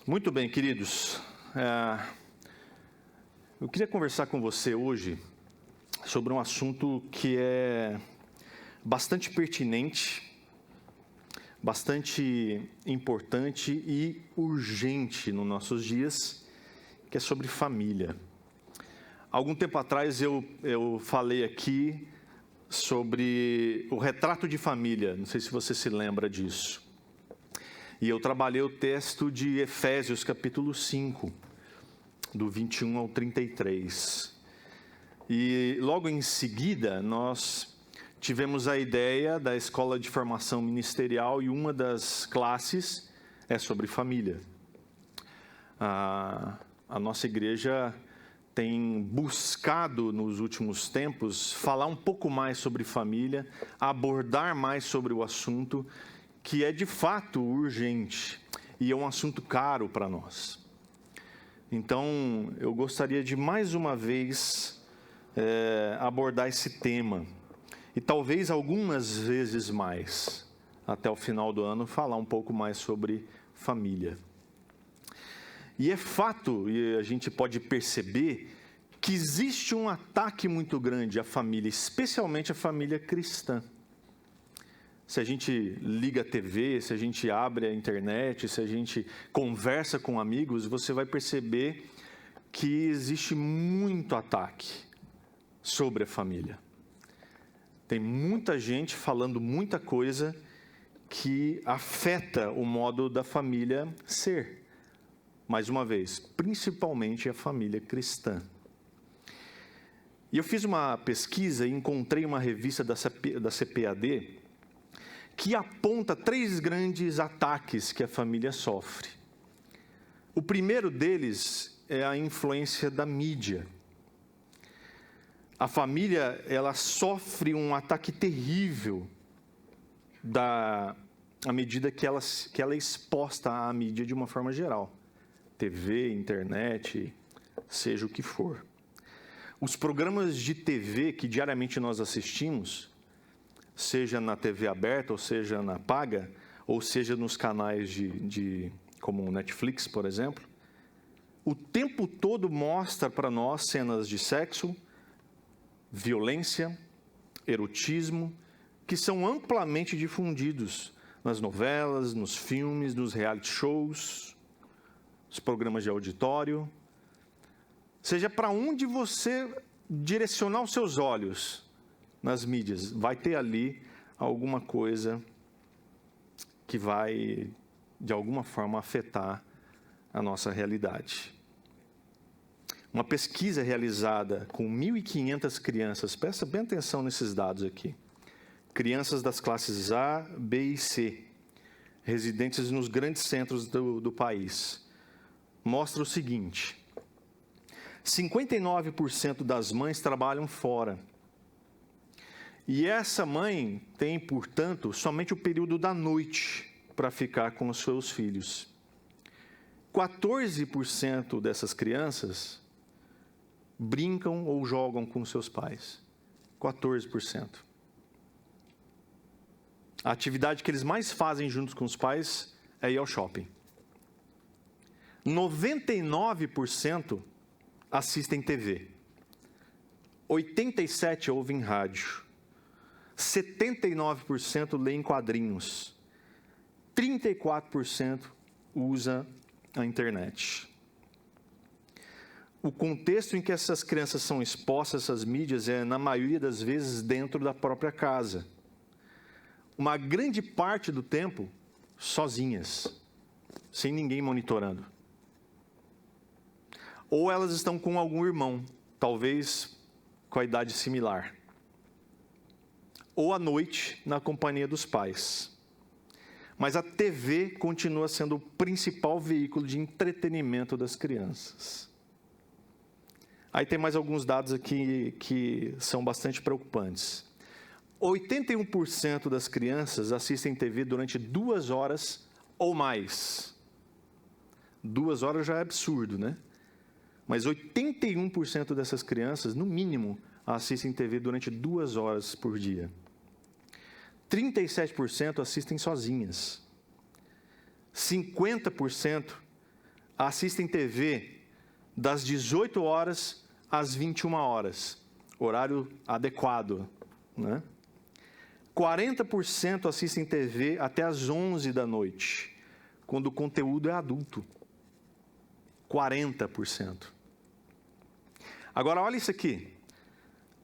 Muito bem, queridos. Eu queria conversar com você hoje sobre um assunto que é bastante pertinente, bastante importante e urgente nos nossos dias, que é sobre família. Algum tempo atrás eu falei aqui sobre o retrato de família, não sei se você se lembra disso. E eu trabalhei o texto de Efésios, capítulo 5, do 21 ao 33. E logo em seguida, nós tivemos a ideia da Escola de Formação Ministerial e uma das classes é sobre família. A nossa igreja tem buscado nos últimos tempos falar um pouco mais sobre família, abordar mais sobre o assunto, que é de fato urgente e é um assunto caro para nós. Então, eu gostaria de mais uma vez abordar esse tema e talvez algumas vezes mais, até o final do ano, falar um pouco mais sobre família. E é fato, e a gente pode perceber, que existe um ataque muito grande à família, especialmente à família cristã. Se a gente liga a TV, se a gente abre a internet, se a gente conversa com amigos, você vai perceber que existe muito ataque sobre a família. Tem muita gente falando muita coisa que afeta o modo da família ser. Mais uma vez, principalmente a família cristã. E eu fiz uma pesquisa e encontrei uma revista da CPAD que aponta 3 grandes ataques que a família sofre. O primeiro deles é a influência da mídia. A família, ela sofre um ataque terrível à medida que ela é exposta à mídia de uma forma geral. TV, internet, seja o que for. Os programas de TV que diariamente nós assistimos, seja na TV aberta, ou seja na paga, ou seja nos canais como o Netflix, por exemplo, o tempo todo mostra para nós cenas de sexo, violência, erotismo, que são amplamente difundidos nas novelas, nos filmes, nos reality shows, nos programas de auditório. Seja para onde você direcionar os seus olhos nas mídias, vai ter ali alguma coisa que vai, de alguma forma, afetar a nossa realidade. Uma pesquisa realizada com 1.500 crianças, presta bem atenção nesses dados aqui, crianças das classes A, B e C, residentes nos grandes centros do país, mostra o seguinte: 59% das mães trabalham fora. E essa mãe tem, portanto, somente o período da noite para ficar com os seus filhos. 14% dessas crianças brincam ou jogam com seus pais. 14%. A atividade que eles mais fazem juntos com os pais é ir ao shopping. 99% assistem TV. 87% ouvem rádio. 79% leem quadrinhos, 34% usa a internet. O contexto em que essas crianças são expostas a essas mídias é, na maioria das vezes, dentro da própria casa. Uma grande parte do tempo, sozinhas, sem ninguém monitorando. Ou elas estão com algum irmão, talvez com a idade similar. Ou à noite, na companhia dos pais. Mas a TV continua sendo o principal veículo de entretenimento das crianças. Aí tem mais alguns dados aqui que são bastante preocupantes. 81% das crianças assistem TV durante 2 horas ou mais. 2 horas já é absurdo, né? Mas 81% dessas crianças, no mínimo, assistem TV durante 2 horas por dia. 37% assistem sozinhas. 50% assistem TV das 18 horas às 21 horas, horário adequado, né? 40% assistem TV até às 11 da noite, quando o conteúdo é adulto. 40%. Agora, olha isso aqui.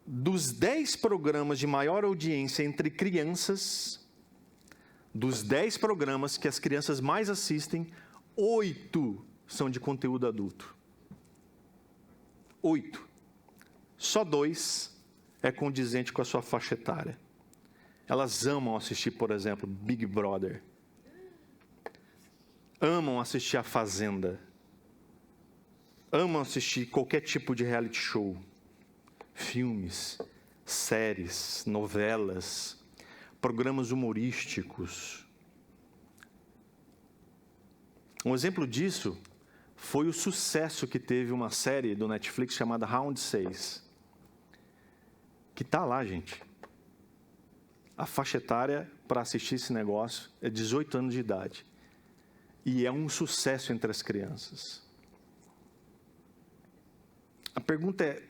Dos 10 programas de maior audiência entre crianças, dos 10 programas que as crianças mais assistem, 8 são de conteúdo adulto. 8. Só 2 é condizente com a sua faixa etária. Elas amam assistir, por exemplo, Big Brother. Amam assistir A Fazenda. Amam assistir qualquer tipo de reality show. Filmes, séries, novelas, programas humorísticos. Um exemplo disso foi o sucesso que teve uma série do Netflix chamada Round 6. Que está lá, gente. A faixa etária para assistir esse negócio é 18 anos de idade. E é um sucesso entre as crianças. A pergunta é,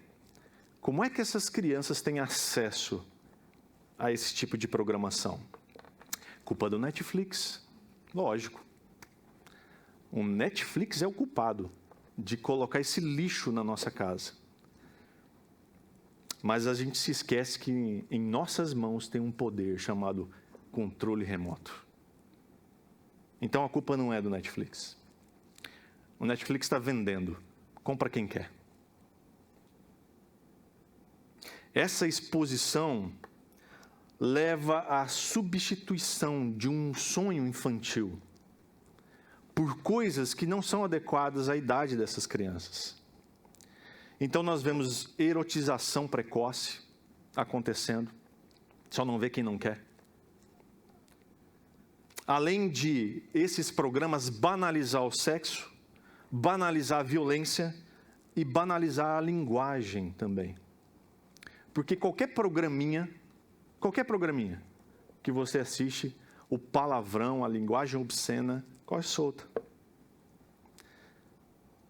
como é que essas crianças têm acesso a esse tipo de programação? Culpa do Netflix? Lógico. O Netflix é o culpado de colocar esse lixo na nossa casa. Mas a gente se esquece que em nossas mãos tem um poder chamado controle remoto. Então a culpa não é do Netflix. O Netflix está vendendo. Compra quem quer. Essa exposição leva à substituição de um sonho infantil por coisas que não são adequadas à idade dessas crianças. Então nós vemos erotização precoce acontecendo, só não vê quem não quer. Além de esses programas banalizar o sexo, banalizar a violência e banalizar a linguagem também. Porque qualquer programinha que você assiste, o palavrão, a linguagem obscena, corre solta.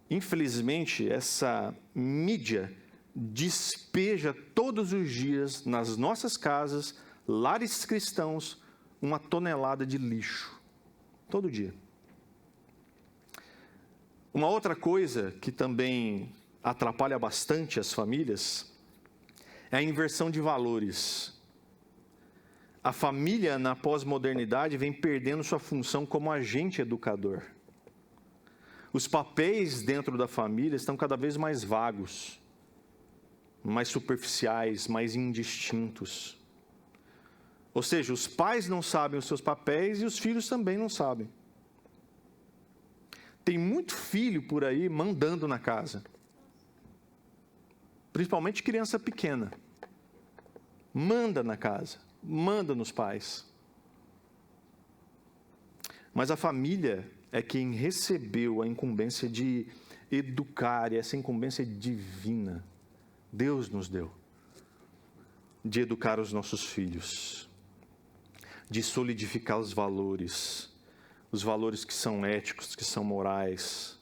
Infelizmente, essa mídia despeja todos os dias nas nossas casas, lares cristãos, uma tonelada de lixo. Todo dia. Uma outra coisa que também atrapalha bastante as famílias é a inversão de valores. A família, na pós-modernidade, vem perdendo sua função como agente educador. Os papéis dentro da família estão cada vez mais vagos, mais superficiais, mais indistintos. Ou seja, os pais não sabem os seus papéis e os filhos também não sabem. Tem muito filho por aí mandando na casa. Principalmente criança pequena. Manda na casa, manda nos pais. Mas a família é quem recebeu a incumbência de educar, e essa incumbência divina Deus nos deu, de educar os nossos filhos, de solidificar os valores que são éticos, que são morais,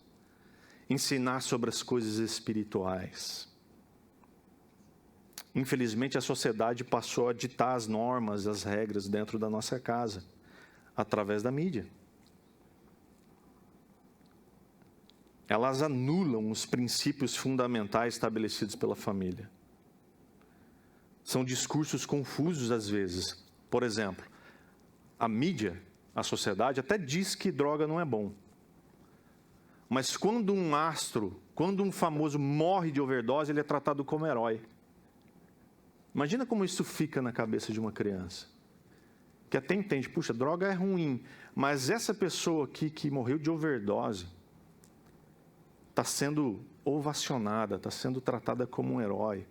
ensinar sobre as coisas espirituais. Infelizmente, a sociedade passou a ditar as normas, as regras dentro da nossa casa, através da mídia. Elas anulam os princípios fundamentais estabelecidos pela família. São discursos confusos às vezes. Por exemplo, a mídia, a sociedade, até diz que droga não é bom. Mas quando um astro, quando um famoso morre de overdose, ele é tratado como herói. Imagina como isso fica na cabeça de uma criança. Que até entende, puxa, droga é ruim, mas essa pessoa aqui que morreu de overdose está sendo ovacionada, está sendo tratada como um herói.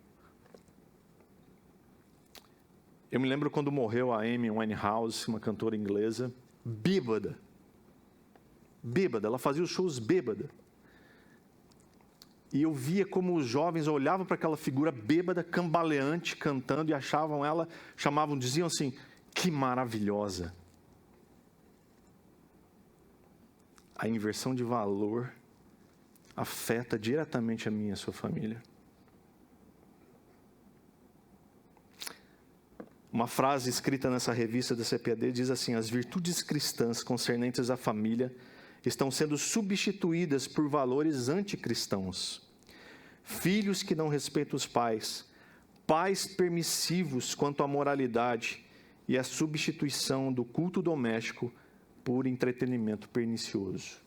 Eu me lembro quando morreu a Amy Winehouse, uma cantora inglesa, bêbada. Bêbada, ela fazia os shows bêbada. E eu via como os jovens olhavam para aquela figura bêbada, cambaleante, cantando, e achavam ela, chamavam, diziam assim, que maravilhosa. A inversão de valor afeta diretamente a minha e a sua família. Uma frase escrita nessa revista da CPAD diz assim: as virtudes cristãs concernentes à família estão sendo substituídas por valores anticristãos. Filhos que não respeitam os pais, pais permissivos quanto à moralidade e a substituição do culto doméstico por entretenimento pernicioso.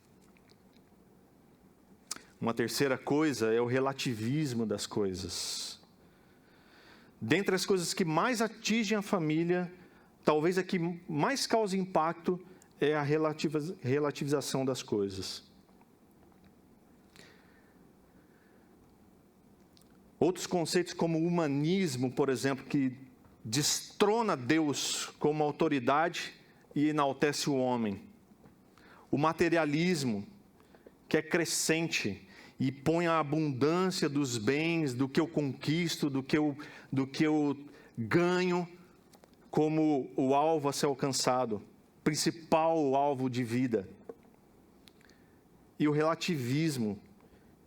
Uma terceira coisa é o relativismo das coisas. Dentre as coisas que mais atingem a família, talvez a que mais causa impacto é a relativização das coisas. Outros conceitos como o humanismo, por exemplo, que destrona Deus como autoridade e enaltece o homem. O materialismo, que é crescente e põe a abundância dos bens, do que eu conquisto, do que eu ganho, como o alvo a ser alcançado, principal alvo de vida. E o relativismo,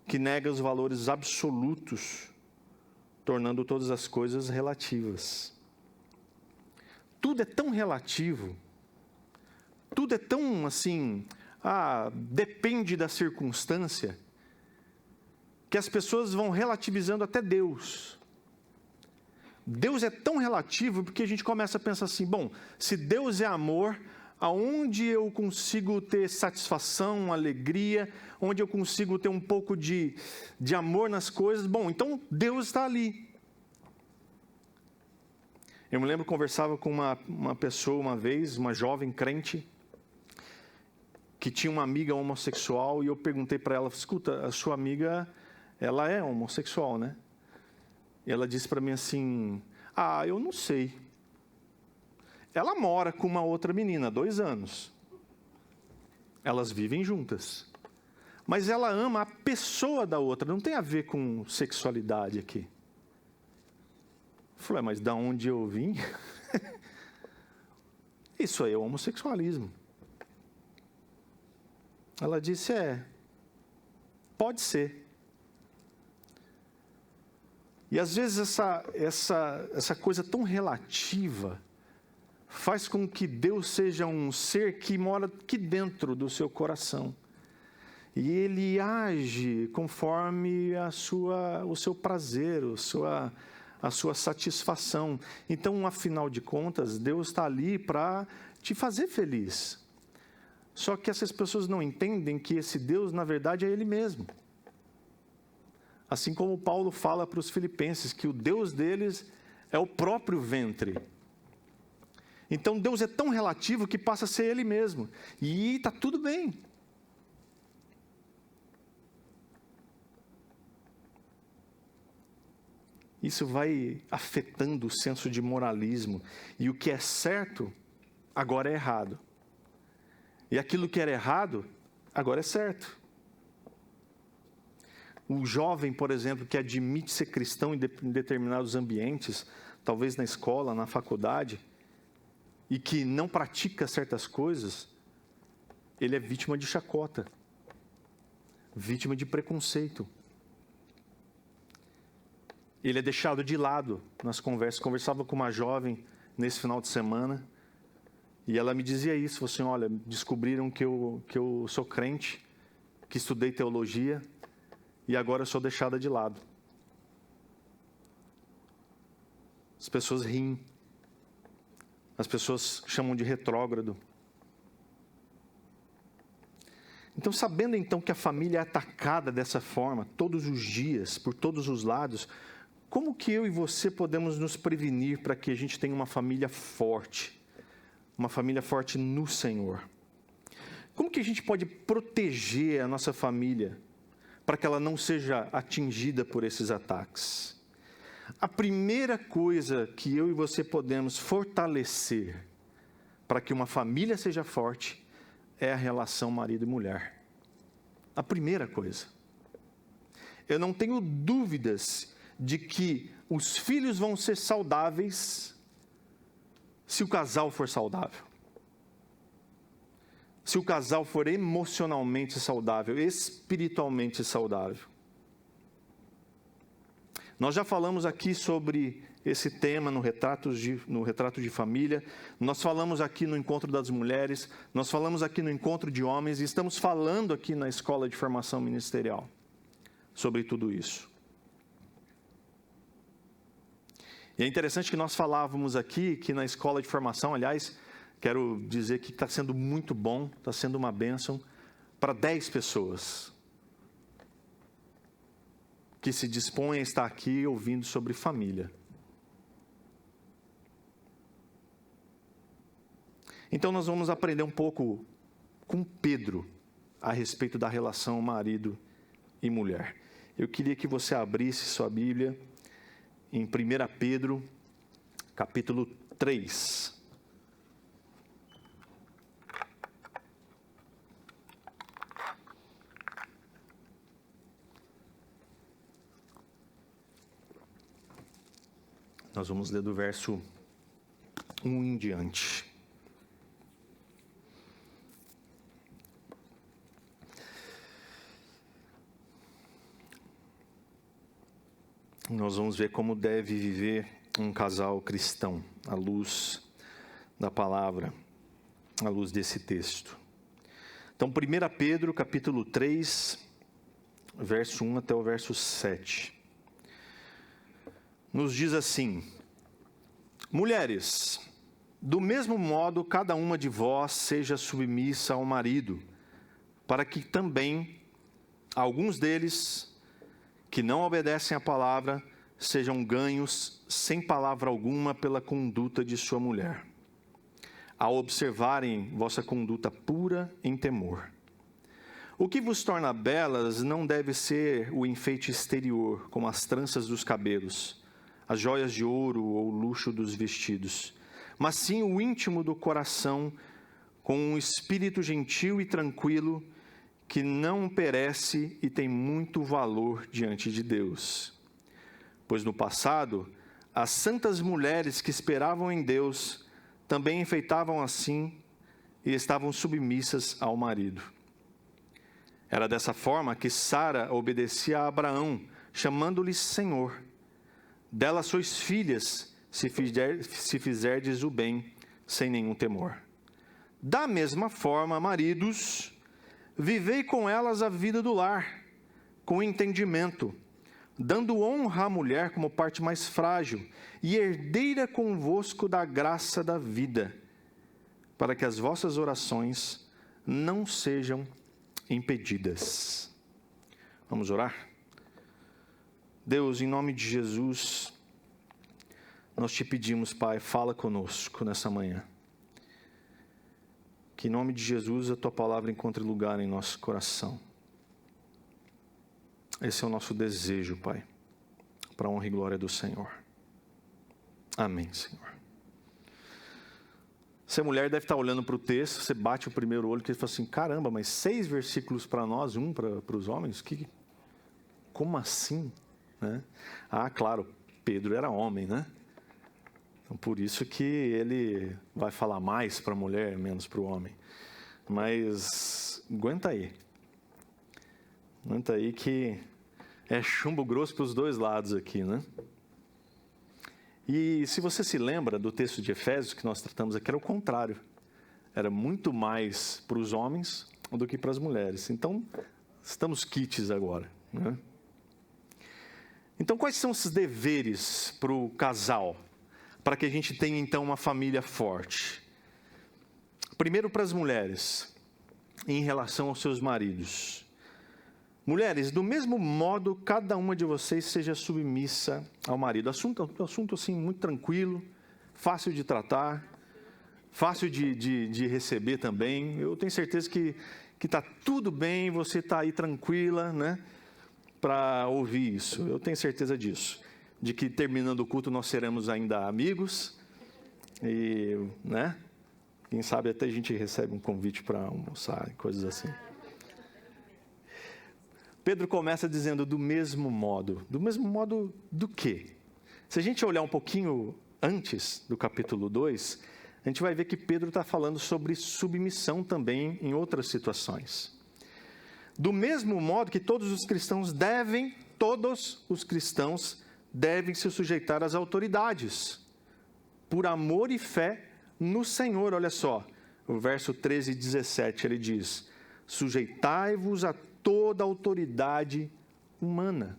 que nega os valores absolutos, tornando todas as coisas relativas. Tudo é tão relativo, tudo é tão assim, depende da circunstância, que as pessoas vão relativizando até Deus. Deus é tão relativo porque a gente começa a pensar assim, bom, se Deus é amor, aonde eu consigo ter satisfação, alegria, onde eu consigo ter um pouco de amor nas coisas, bom, então Deus está ali. Eu me lembro, conversava com uma pessoa uma vez, uma jovem crente, que tinha uma amiga homossexual, e eu perguntei para ela, escuta, a sua amiga, ela é homossexual, né? E ela disse para mim assim, eu não sei. Ela mora com uma outra menina há 2 anos. Elas vivem juntas. Mas ela ama a pessoa da outra, não tem a ver com sexualidade aqui. Eu falei, mas da onde eu vim? Isso aí é homossexualismo. Ela disse, pode ser. E às vezes essa coisa tão relativa faz com que Deus seja um ser que mora aqui dentro do seu coração. E Ele age conforme o seu prazer, a sua satisfação. Então, afinal de contas, Deus está ali para te fazer feliz. Só que essas pessoas não entendem que esse Deus, na verdade, é Ele mesmo. Assim como Paulo fala para os filipenses, que o Deus deles é o próprio ventre. Então, Deus é tão relativo que passa a ser Ele mesmo. E está tudo bem. Isso vai afetando o senso de moralismo. E o que é certo, agora é errado. E aquilo que era errado, agora é certo. O jovem, por exemplo, que admite ser cristão em determinados ambientes, talvez na escola, na faculdade, e que não pratica certas coisas, ele é vítima de chacota, vítima de preconceito. Ele é deixado de lado nas conversas. Conversava com uma jovem nesse final de semana, e ela me dizia isso, falou assim, olha, descobriram que eu sou crente, que estudei teologia, e agora eu sou deixada de lado. As pessoas riem. As pessoas chamam de retrógrado. Então, sabendo então que a família é atacada dessa forma, todos os dias, por todos os lados, como que eu e você podemos nos prevenir para que a gente tenha uma família forte no Senhor? Como que a gente pode proteger a nossa família para que ela não seja atingida por esses ataques? A primeira coisa que eu e você podemos fortalecer para que uma família seja forte é a relação marido e mulher. A primeira coisa. Eu não tenho dúvidas de que os filhos vão ser saudáveis se o casal for saudável. se o casal for emocionalmente saudável, espiritualmente saudável. Nós já falamos aqui sobre esse tema no retrato de família, nós falamos aqui no encontro das mulheres, nós falamos aqui no encontro de homens e estamos falando aqui na escola de formação ministerial sobre tudo isso. E é interessante que nós falávamos aqui que na escola de formação, aliás, quero dizer que está sendo muito bom, está sendo uma bênção para 10 pessoas que se dispõem a estar aqui ouvindo sobre família. Então nós vamos aprender um pouco com Pedro a respeito da relação marido e mulher. Eu queria que você abrisse sua Bíblia em 1 Pedro, capítulo 3. Nós vamos ler do verso 1 em diante. Nós vamos ver como deve viver um casal cristão, à luz da palavra, à luz desse texto. Então, 1 Pedro, capítulo 3, verso 1 até o verso 7. Nos diz assim: mulheres, do mesmo modo, cada uma de vós seja submissa ao marido, para que também alguns deles que não obedecem à palavra, sejam ganhos sem palavra alguma pela conduta de sua mulher, ao observarem vossa conduta pura em temor. O que vos torna belas não deve ser o enfeite exterior, como as tranças dos cabelos, as joias de ouro ou o luxo dos vestidos, mas sim o íntimo do coração, com um espírito gentil e tranquilo, que não perece e tem muito valor diante de Deus. Pois no passado, as santas mulheres que esperavam em Deus também enfeitavam assim e estavam submissas ao marido. Era dessa forma que Sara obedecia a Abraão, chamando-lhe Senhor. Dela sois filhas, se fizerdes o bem, sem nenhum temor. Da mesma forma, maridos, vivei com elas a vida do lar, com entendimento, dando honra à mulher como parte mais frágil e herdeira convosco da graça da vida, para que as vossas orações não sejam impedidas. Vamos orar? Deus, em nome de Jesus, nós te pedimos, Pai, fala conosco nessa manhã. Que em nome de Jesus a Tua palavra encontre lugar em nosso coração. Esse é o nosso desejo, Pai, para a honra e glória do Senhor. Amém, Senhor. Se a mulher deve estar olhando para o texto, você bate o primeiro olho e fala assim, caramba, mas 6 versículos para nós, 1 para os homens? Como assim? Né? Ah, claro, Pedro era homem, né? Então, por isso que ele vai falar mais para a mulher, menos para o homem. Mas aguenta aí. Aguenta aí que é chumbo grosso para os dois lados aqui, né? E se você se lembra do texto de Efésios que nós tratamos aqui, era o contrário. Era muito mais para os homens do que para as mulheres. Então, estamos quites agora, né? Então, quais são esses deveres para o casal? Para que a gente tenha, então, uma família forte. Primeiro, para as mulheres, em relação aos seus maridos. Mulheres, do mesmo modo, cada uma de vocês seja submissa ao marido. Assunto assim, muito tranquilo, fácil de tratar, fácil de receber também. Eu tenho certeza que está tudo bem, você está aí tranquila, né, para ouvir isso. Eu tenho certeza disso. De que terminando o culto nós seremos ainda amigos e, né, quem sabe até a gente recebe um convite para almoçar, coisas assim. Pedro começa dizendo do mesmo modo do quê? Se a gente olhar um pouquinho antes do capítulo 2, a gente vai ver que Pedro está falando sobre submissão também em outras situações. Do mesmo modo que todos os cristãos devem se sujeitar às autoridades, por amor e fé no Senhor. Olha só, o verso 13 e 17, ele diz: sujeitai-vos a toda autoridade humana.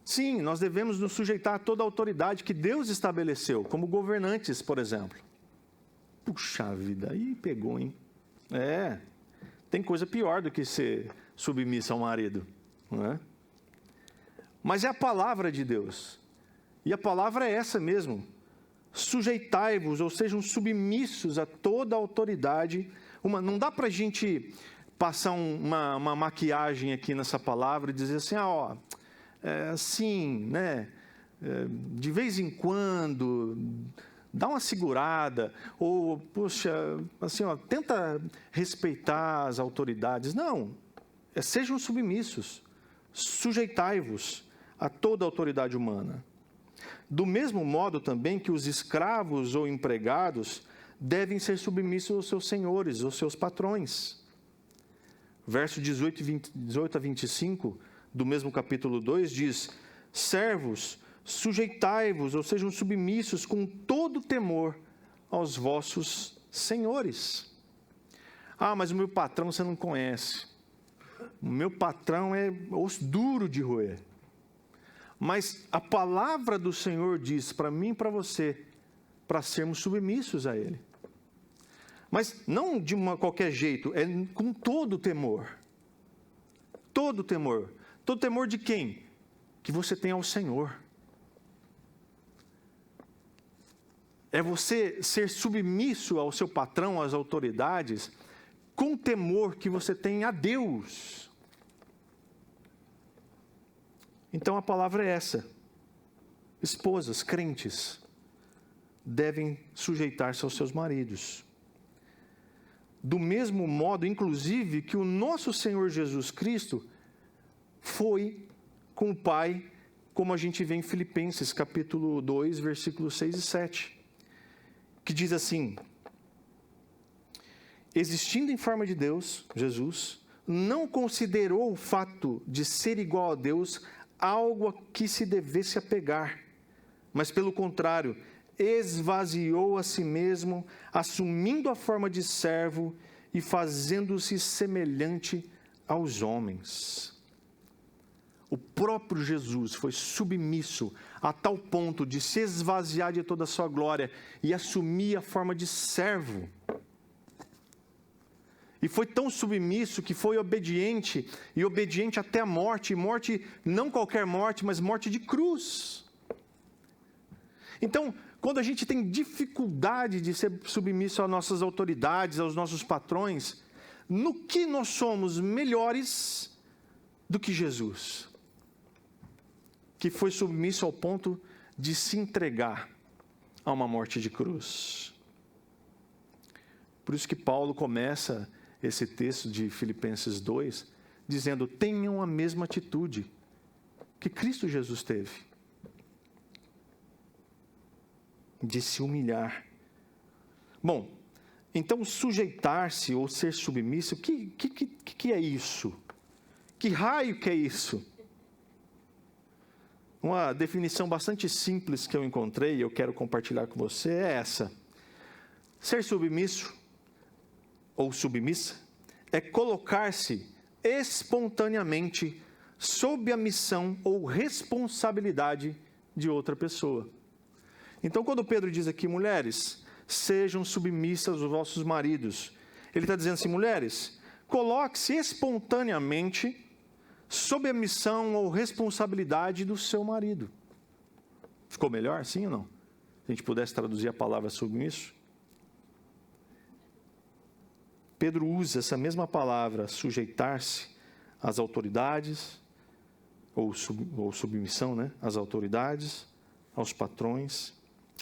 Sim, nós devemos nos sujeitar a toda a autoridade que Deus estabeleceu, como governantes, por exemplo. Puxa vida, aí pegou, hein? Tem coisa pior do que ser submissa ao marido, não é? Mas é a palavra de Deus. E a palavra é essa mesmo. Sujeitai-vos, ou sejam submissos a toda a autoridade. Não dá para a gente passar uma maquiagem aqui nessa palavra e dizer assim, assim, né? De vez em quando, dá uma segurada, ou, poxa, assim, tenta respeitar as autoridades. Não, sejam submissos, sujeitai-vos a toda a autoridade humana. Do mesmo modo também que os escravos ou empregados devem ser submissos aos seus senhores, aos seus patrões. Verso 18 a 25 do mesmo capítulo 2 diz: servos, sujeitai-vos, ou sejam submissos com todo temor aos vossos senhores. Mas o meu patrão você não conhece. O meu patrão é osso duro de roer. Mas a palavra do Senhor diz para mim e para você, para sermos submissos a Ele. Mas não de qualquer jeito, é com todo temor. Todo temor. Todo temor de quem? Que você tem ao Senhor. É você ser submisso ao seu patrão, às autoridades, com temor que você tem a Deus. Então a palavra é essa. Esposas, crentes, devem sujeitar-se aos seus maridos. Do mesmo modo, inclusive, que o nosso Senhor Jesus Cristo foi com o Pai, como a gente vê em Filipenses, capítulo 2, versículos 6 e 7, que diz assim: existindo em forma de Deus, Jesus não considerou o fato de ser igual a Deus algo a que se devesse apegar, mas pelo contrário, esvaziou a si mesmo, assumindo a forma de servo e fazendo-se semelhante aos homens. O próprio Jesus foi submisso a tal ponto de se esvaziar de toda a sua glória e assumir a forma de servo. E foi tão submisso que foi obediente, e obediente até a morte, e morte, não qualquer morte, mas morte de cruz. Então, quando a gente tem dificuldade de ser submisso às nossas autoridades, aos nossos patrões, no que nós somos melhores do que Jesus, que foi submisso ao ponto de se entregar a uma morte de cruz. Por isso que Paulo começa esse texto de Filipenses 2, dizendo: tenham a mesma atitude que Cristo Jesus teve, de se humilhar. Bom, então sujeitar-se ou ser submisso, o que é isso? Que raio que é isso? Uma definição bastante simples que eu encontrei e eu quero compartilhar com você é essa: ser submisso ou submissa é colocar-se espontaneamente sob a missão ou responsabilidade de outra pessoa. Então, quando Pedro diz aqui, mulheres, sejam submissas aos vossos maridos, ele está dizendo assim: mulheres, coloque-se espontaneamente sob a missão ou responsabilidade do seu marido. Ficou melhor, sim ou não? Se a gente pudesse traduzir a palavra submisso. Pedro usa essa mesma palavra, sujeitar-se às autoridades, ou submissão, né? Às autoridades, aos patrões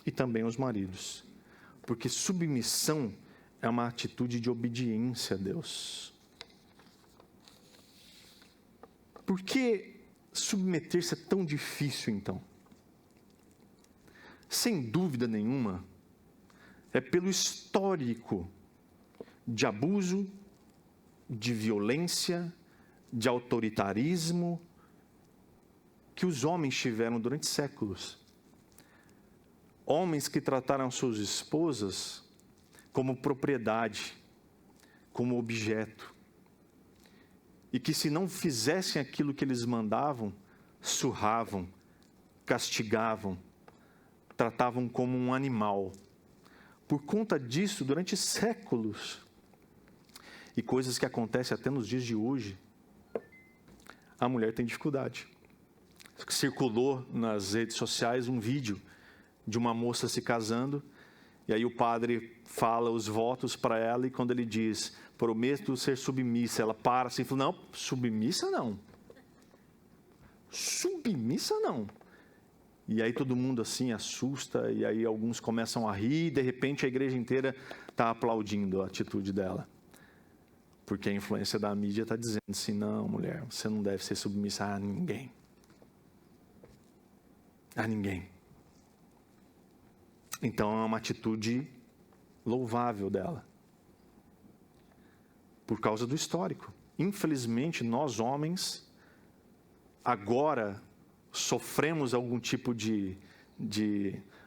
e também aos maridos. Porque submissão é uma atitude de obediência a Deus. Por que submeter-se é tão difícil, então? Sem dúvida nenhuma, é pelo histórico de abuso, de violência, de autoritarismo que os homens tiveram durante séculos. Homens que trataram suas esposas como propriedade, como objeto. E que, se não fizessem aquilo que eles mandavam, surravam, castigavam, tratavam como um animal. Por conta disso, durante séculos, e coisas que acontecem até nos dias de hoje, a mulher tem dificuldade. Circulou nas redes sociais um vídeo de uma moça se casando, e aí o padre fala os votos para ela, e quando ele diz, prometo ser submissa, ela para assim e fala, não, submissa não. Submissa não. E aí todo mundo assim assusta, e aí alguns começam a rir, e de repente a igreja inteira está aplaudindo a atitude dela. Porque a influência da mídia está dizendo assim, não, mulher, você não deve ser submissa a ninguém. A ninguém. Então é uma atitude louvável dela. Por causa do histórico. Infelizmente, nós homens, agora sofremos algum tipo de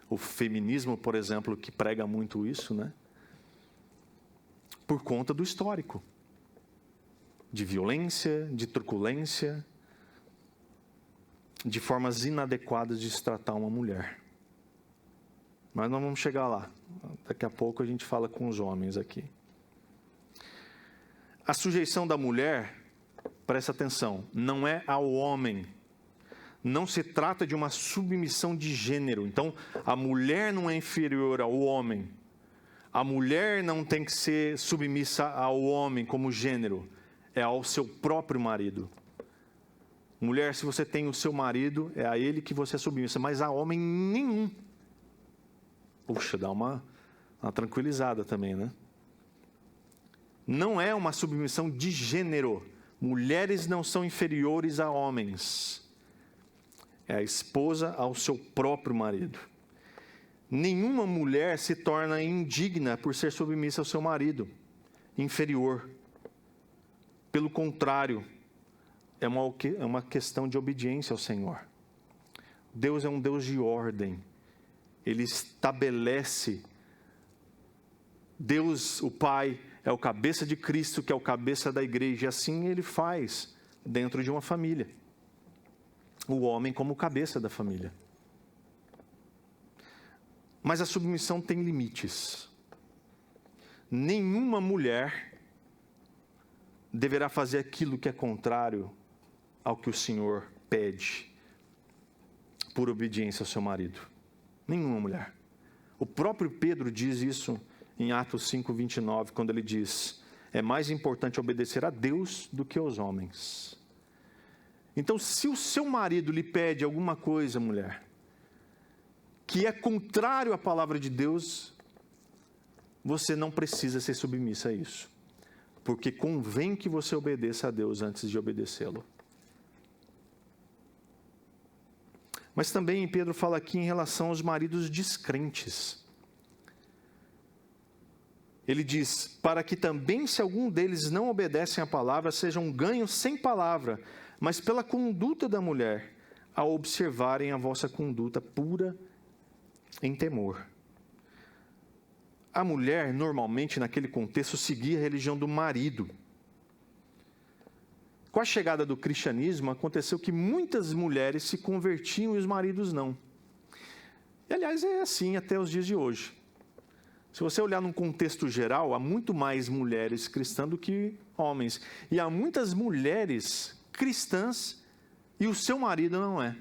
o feminismo, por exemplo, que prega muito isso, né? Por conta do histórico. De violência, de truculência, de formas inadequadas de se tratar uma mulher. Mas nós vamos chegar lá. Daqui a pouco a gente fala com os homens aqui. A sujeição da mulher, presta atenção, não é ao homem. Não se trata de uma submissão de gênero. Então, a mulher não é inferior ao homem. A mulher não tem que ser submissa ao homem como gênero. É ao seu próprio marido. Mulher, se você tem o seu marido, é a ele que você é submissa, mas a homem nenhum. Puxa, dá uma tranquilizada também, né? Não é uma submissão de gênero. Mulheres não são inferiores a homens. É a esposa ao seu próprio marido. Nenhuma mulher se torna indigna por ser submissa ao seu marido, inferior. Pelo contrário, é uma questão de obediência ao Senhor. Deus é um Deus de ordem. Ele estabelece. Deus, o Pai, é o cabeça de Cristo, que é o cabeça da igreja. E assim Ele faz dentro de uma família. O homem como cabeça da família. Mas a submissão tem limites. Nenhuma mulher deverá fazer aquilo que é contrário ao que o Senhor pede, por obediência ao seu marido. Nenhuma mulher. O próprio Pedro diz isso em Atos 5:29, quando ele diz, é mais importante obedecer a Deus do que aos homens. Então, se o seu marido lhe pede alguma coisa, mulher, que é contrário à palavra de Deus, você não precisa ser submissa a isso. Porque convém que você obedeça a Deus antes de obedecê-lo. Mas também Pedro fala aqui em relação aos maridos descrentes. Ele diz, para que também se algum deles não obedecem à palavra, sejam ganhos sem palavra, mas pela conduta da mulher, ao observarem a vossa conduta pura em temor. A mulher, normalmente, naquele contexto, seguia a religião do marido. Com a chegada do cristianismo, aconteceu que muitas mulheres se convertiam e os maridos não. E, aliás, é assim até os dias de hoje. Se você olhar num contexto geral, há muito mais mulheres cristãs do que homens. E há muitas mulheres cristãs e o seu marido não é.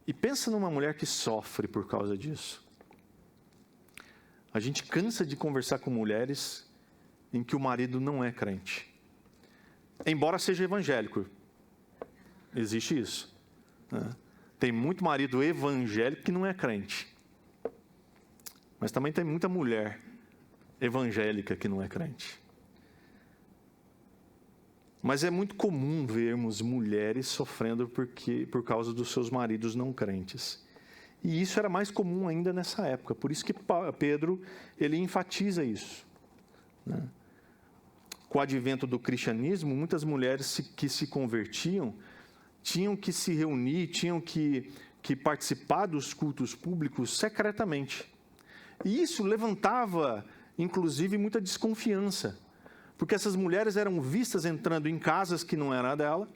E pensa numa mulher que sofre por causa disso. A gente cansa de conversar com mulheres em que o marido não é crente. Embora seja evangélico. Existe isso. Né? Tem muito marido evangélico que não é crente. Mas também tem muita mulher evangélica que não é crente. Mas é muito comum vermos mulheres sofrendo por causa dos seus maridos não crentes. E isso era mais comum ainda nessa época. Por isso que Pedro, ele enfatiza isso, né? Com o advento do cristianismo, muitas mulheres que se convertiam tinham que se reunir, tinham que participar dos cultos públicos secretamente. E isso levantava, inclusive, muita desconfiança, porque essas mulheres eram vistas entrando em casas que não era dela,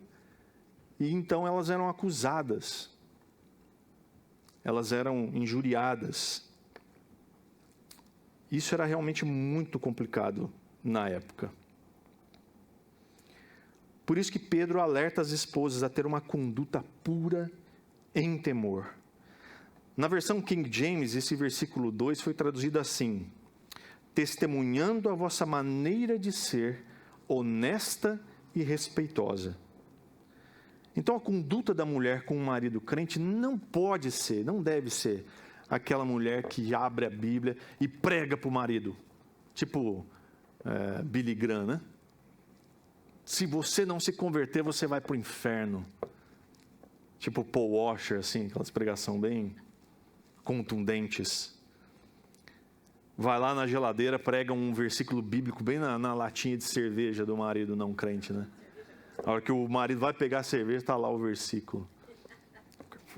e então elas eram acusadas, elas eram injuriadas. Isso era realmente muito complicado na época. Por isso que Pedro alerta as esposas a ter uma conduta pura em temor. Na versão King James, esse versículo 2 foi traduzido assim: testemunhando a vossa maneira de ser honesta e respeitosa. Então, a conduta da mulher com um marido crente não pode ser, não deve ser, aquela mulher que abre a Bíblia e prega para o marido, tipo Billy Graham, né? Se você não se converter, você vai para o inferno. Tipo Paul Washer, assim, aquelas pregações bem contundentes. Vai lá na geladeira, prega um versículo bíblico bem na latinha de cerveja do marido não crente, né? A hora que o marido vai pegar a cerveja, está lá o versículo.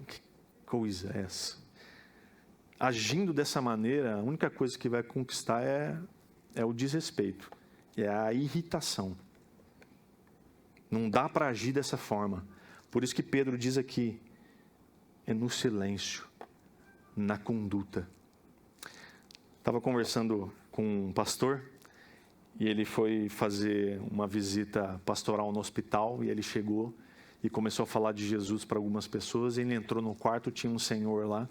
Que coisa é essa? Agindo dessa maneira, a única coisa que vai conquistar é o desrespeito, é a irritação. Não dá para agir dessa forma. Por isso que Pedro diz aqui, é no silêncio, na conduta. Estava conversando com um pastor, e ele foi fazer uma visita pastoral no hospital, e ele chegou e começou a falar de Jesus para algumas pessoas, e ele entrou no quarto, tinha um senhor lá,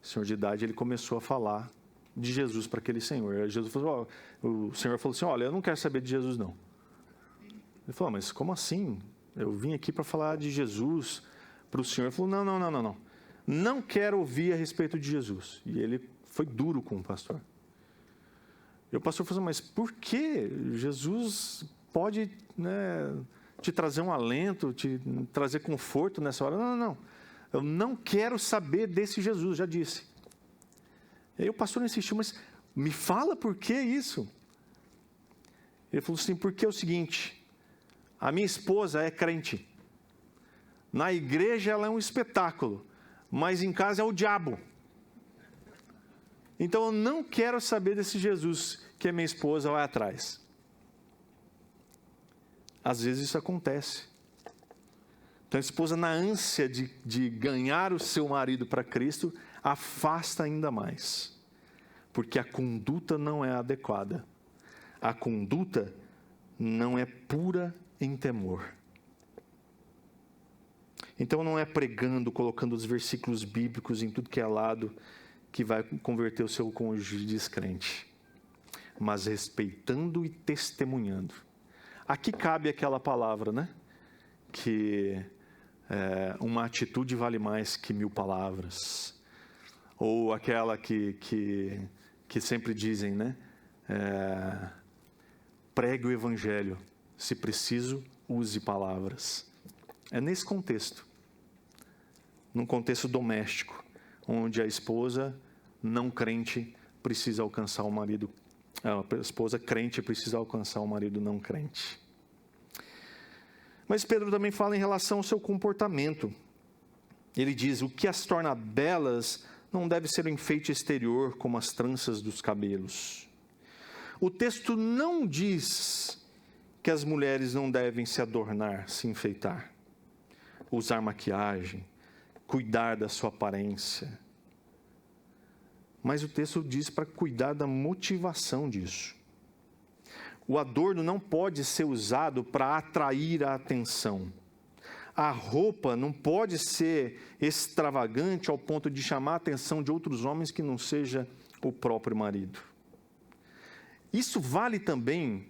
senhor de idade, ele começou a falar de Jesus para aquele senhor. Aí Jesus falou, o senhor falou assim, olha, eu não quero saber de Jesus não. Ele falou, mas como assim? Eu vim aqui para falar de Jesus para o senhor. Ele falou, não. Não quero ouvir a respeito de Jesus. E ele foi duro com o pastor. E o pastor falou, mas por que Jesus pode, né, te trazer um alento, te trazer conforto nessa hora? Não. Eu não quero saber desse Jesus, já disse. E aí o pastor insistiu, mas me fala por que isso? Ele falou assim, porque é o seguinte, a minha esposa é crente. Na igreja ela é um espetáculo, mas em casa é o diabo. Então eu não quero saber desse Jesus que a minha esposa vai atrás. Às vezes isso acontece. Então a esposa, na ânsia de ganhar o seu marido para Cristo, afasta ainda mais. Porque a conduta não é adequada. A conduta não é pura em temor. Então não é pregando, colocando os versículos bíblicos em tudo que é lado, que vai converter o seu cônjuge descrente, mas respeitando e testemunhando. Aqui cabe aquela palavra, né? Que uma atitude vale mais que 1000 palavras. Ou aquela que sempre dizem, né? Pregue o evangelho, se preciso, use palavras. É nesse contexto, num contexto doméstico, onde a esposa não crente precisa alcançar o marido, a esposa crente precisa alcançar o marido não crente. Mas Pedro também fala em relação ao seu comportamento. Ele diz, o que as torna belas não deve ser o enfeite exterior, como as tranças dos cabelos. O texto não diz que as mulheres não devem se adornar, se enfeitar, usar maquiagem, cuidar da sua aparência. Mas o texto diz para cuidar da motivação disso. O adorno não pode ser usado para atrair a atenção. A roupa não pode ser extravagante ao ponto de chamar a atenção de outros homens que não seja o próprio marido. Isso vale também,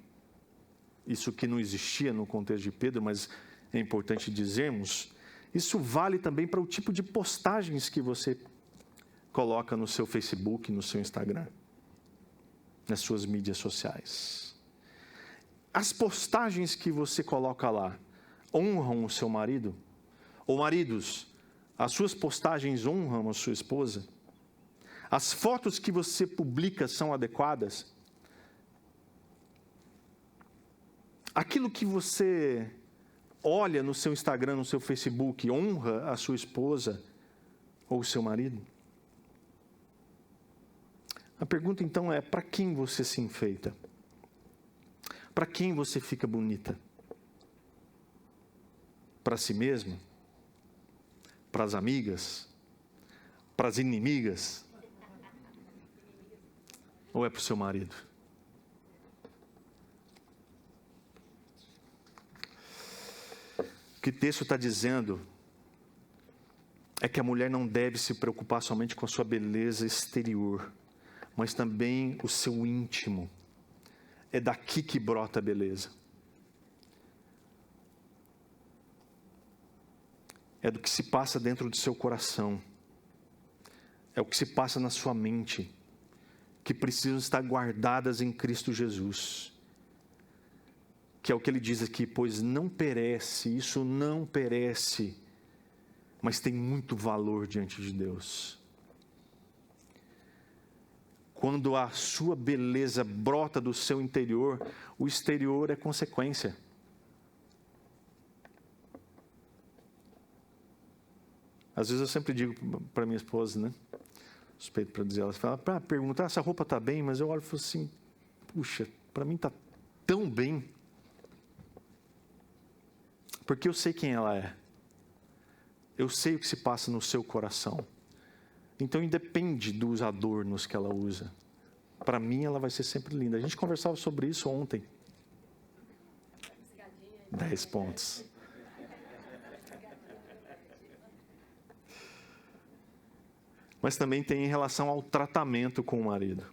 isso que não existia no contexto de Pedro, mas é importante dizermos, isso vale também para o tipo de postagens que você coloca no seu Facebook, no seu Instagram, nas suas mídias sociais. As postagens que você coloca lá honram o seu marido? Ou maridos, As suas postagens honram a sua esposa? As fotos que você publica são adequadas? Aquilo que você olha no seu Instagram, no seu Facebook, honra a sua esposa ou o seu marido? A pergunta então é: para quem você se enfeita? Para quem você fica bonita? Para si mesmo? Para as amigas? Para as inimigas? Ou é para o seu marido? O que o texto está dizendo é que a mulher não deve se preocupar somente com a sua beleza exterior, mas também o seu íntimo. É daqui que brota a beleza. É do que se passa dentro do seu coração. É o que se passa na sua mente, que precisam estar guardadas em Cristo Jesus. Que é o que ele diz aqui: pois não perece, isso não perece, mas tem muito valor diante de Deus. Quando a sua beleza brota do seu interior, o exterior é consequência. Às vezes eu sempre digo para minha esposa, né? Suspeito para dizer, ela fala, para perguntar, essa roupa está bem, mas eu olho e falo assim, puxa, para mim está tão bem. Porque eu sei quem ela é. Eu sei o que se passa no seu coração. Então, independe dos adornos que ela usa. Para mim, ela vai ser sempre linda. A gente conversava sobre isso ontem. 10 pontos. Mas também tem em relação ao tratamento com o marido.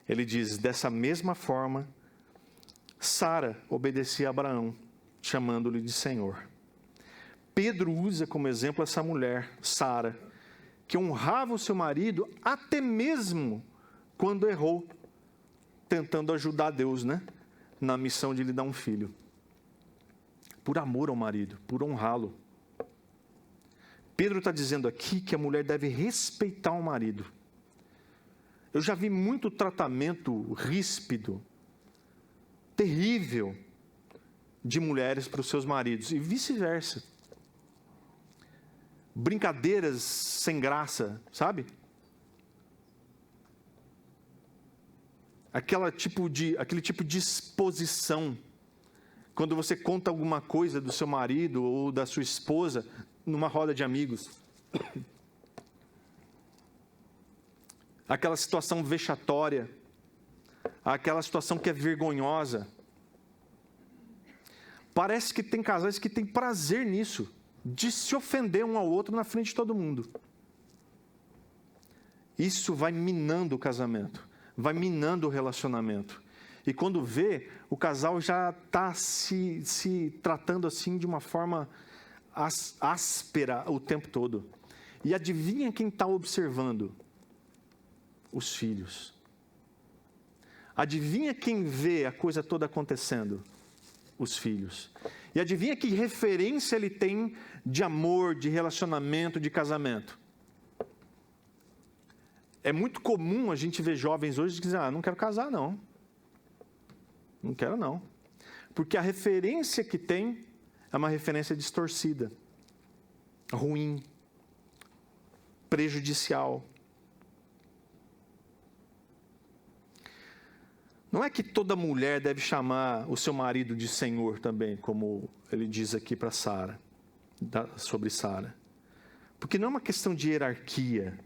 Ele diz, dessa mesma forma, Sara obedecia a Abraão, chamando-lhe de Senhor. Pedro usa como exemplo essa mulher, Sara, que honrava o seu marido até mesmo quando errou, tentando ajudar Deus, né? Na missão de lhe dar um filho. Por amor ao marido, por honrá-lo. Pedro está dizendo aqui que a mulher deve respeitar o marido. Eu já vi muito tratamento ríspido, terrível, de mulheres para os seus maridos, e vice-versa. Brincadeiras sem graça, sabe? Aquele tipo de exposição. Quando você conta alguma coisa do seu marido ou da sua esposa numa roda de amigos. Aquela situação vexatória. Aquela situação que é vergonhosa. Parece que tem casais que têm prazer nisso, de se ofender um ao outro na frente de todo mundo. Isso vai minando o casamento, vai minando o relacionamento. E quando vê, o casal já está se tratando assim de uma forma áspera o tempo todo. E adivinha quem está observando? Os filhos. Adivinha quem vê a coisa toda acontecendo? Os filhos. E adivinha que referência ele tem de amor, de relacionamento, de casamento? É muito comum a gente ver jovens hoje que dizem, não quero casar não. Não quero não. Porque a referência que tem é uma referência distorcida, ruim, prejudicial. Não é que toda mulher deve chamar o seu marido de Senhor também, como ele diz aqui para Sara, sobre Sara. Porque não é uma questão de hierarquia,